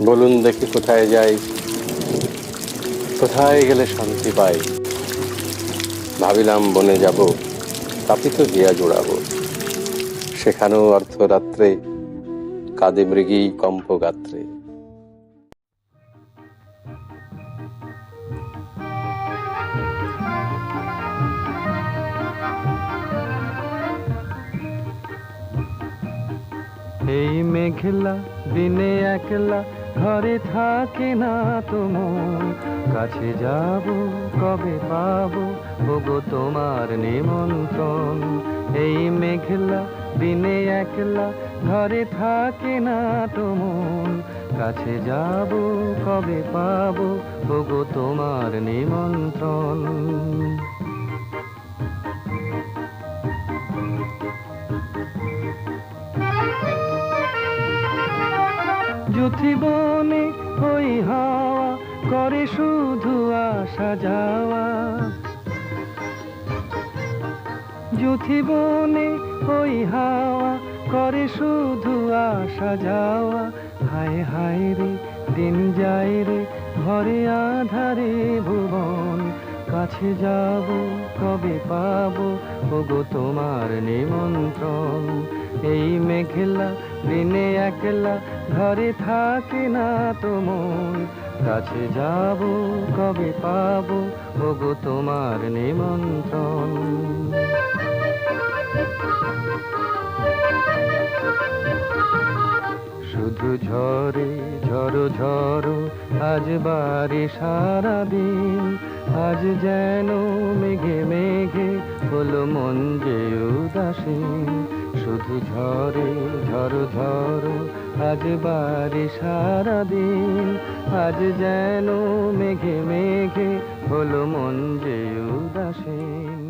বলুন দেখি কোথায় যাই, কোথায় গেলে শান্তি পাই। ভাবিলাম বনে যাব, তাপিত হিয়া জোড়াবো, সেখানেও অর্ধরাত্রে কাঁদে মৃগী কম্প গাত্রে। এই মেঘলা দিনে একলা ঘরে থাকে না তো মন, কাছে যাব কবে পাবো ওগো তোমার নিমন্ত্রণ। এই মেঘলা দিনে একলা ঘরে থাকে না তো মন, কাছে যাব কবে পাবো ওগো তোমার নিমন্ত্রণ। যুথি বনে ওই হাওয়া করে শুধু আসা যাওয়া, যুথি বনে ওই হাওয়া করে শুধু আসা যাওয়া। হায় হায় রে দিন যায় রে ঘরে আধারে ভুবন, কাছে যাব কবে পাবো ওগো তোমার নিমন্ত্রণ। এই মেঘলা দিনে একলা ঘরে থাকে না তো মন, কাছে যাব কবে পাবো ওগো তোমার নিমন্ত্রণ। শুধু ঝরে ঝড়ো ঝড়ো আজ বারে সারাদিন, আজ যেন মেঘে মেঘে হলো মন যে উদাসীন। শুধু ঝরে ঝড়ো ঝড়ো আজ বারে সারাদিন, আজ যেন মেঘে মেঘে হলো মন যে উদাসীন।